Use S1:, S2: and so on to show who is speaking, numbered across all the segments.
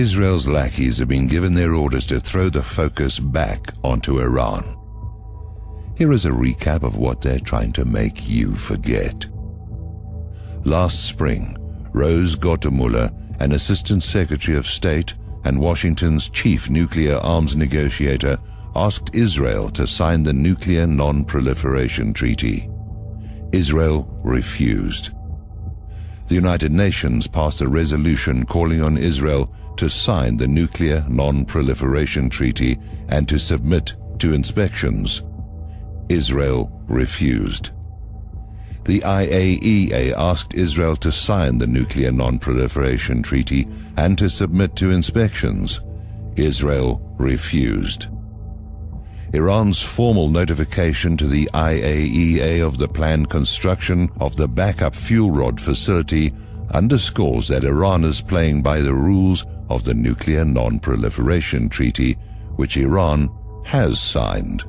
S1: Israel's lackeys have been given their orders to throw the focus back onto Iran. Here is a recap of what they're trying to make you forget. Last spring, Rose Gottemoeller, an Assistant Secretary of State and Washington's chief nuclear arms negotiator, asked Israel to sign the Nuclear Non-Proliferation Treaty. Israel refused. The United Nations passed a resolution calling on Israel to sign the Nuclear Non-Proliferation Treaty and to submit to inspections. Israel refused. The IAEA asked Israel to sign the Nuclear Non-Proliferation Treaty and to submit to inspections. Israel refused. Iran's formal notification to the IAEA of the planned construction of the backup fuel rod facility underscores that Iran is playing by the rules of the Nuclear Non-Proliferation Treaty, which Iran has signed.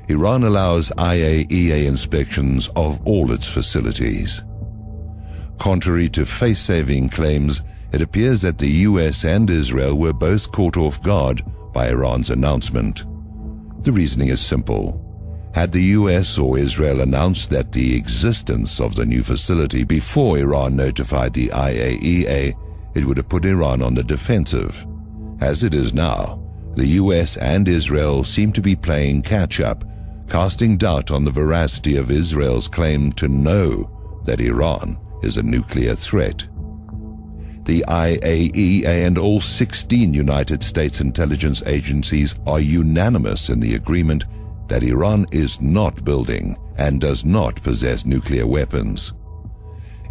S1: Iran allows IAEA inspections of all its facilities. Contrary to face-saving claims, it appears that the US and Israel were both caught off guard by Iran's announcement. The reasoning is simple. Had the US or Israel announced that the existence of the new facility before Iran notified the IAEA, it would have put Iran on the defensive. As it is now, the US and Israel seem to be playing catch-up, casting doubt on the veracity of Israel's claim to know that Iran is a nuclear threat. The IAEA and all 16 United States intelligence agencies are unanimous in the agreement that Iran is not building and does not possess nuclear weapons.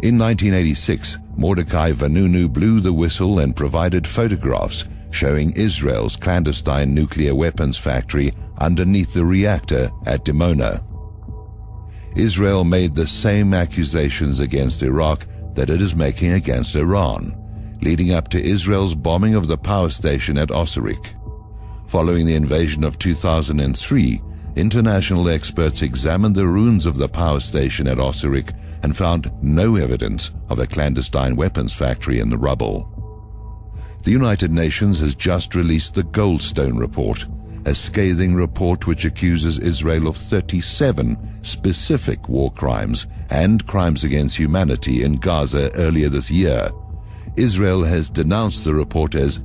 S1: In 1986, Mordechai Vanunu blew the whistle and provided photographs showing Israel's clandestine nuclear weapons factory underneath the reactor at Dimona. Israel made the same accusations against Iraq that it is making against Iran, leading up to Israel's bombing of the power station at Osirik. Following the invasion of 2003, international experts examined the ruins of the power station at Osirik and found no evidence of a clandestine weapons factory in the rubble. The United Nations has just released the Goldstone Report, a scathing report which accuses Israel of 37 specific war crimes and crimes against humanity in Gaza earlier this year. Israel has denounced the report as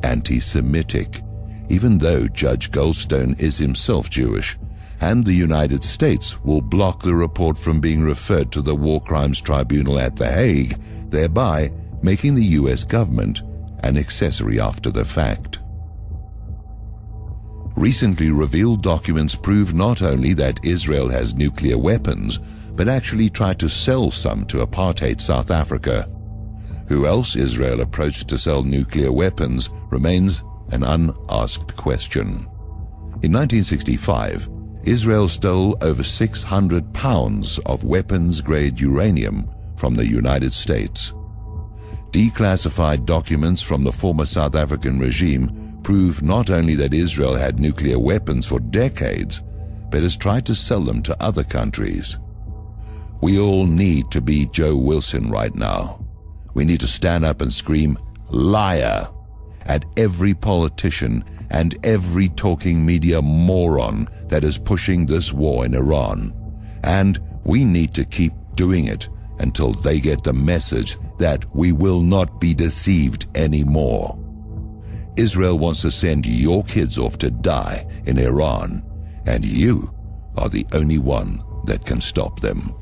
S1: anti-Semitic, even though Judge Goldstone is himself Jewish, and the United States will block the report from being referred to the War Crimes Tribunal at The Hague, thereby making the US government an accessory after the fact. Recently revealed documents prove not only that Israel has nuclear weapons, but actually tried to sell some to apartheid South Africa. Who else Israel approached to sell nuclear weapons remains an unasked question. In 1965, Israel stole over 600 pounds of weapons-grade uranium from the United States. Declassified documents from the former South African regime prove not only that Israel had nuclear weapons for decades, but has tried to sell them to other countries. We all need to be Joe Wilson right now. We need to stand up and scream, "Liar!" at every politician and every talking media moron that is pushing this war in Iran. And we need to keep doing it until they get the message that we will not be deceived anymore. Israel wants to send your kids off to die in Iran, and you are the only one that can stop them.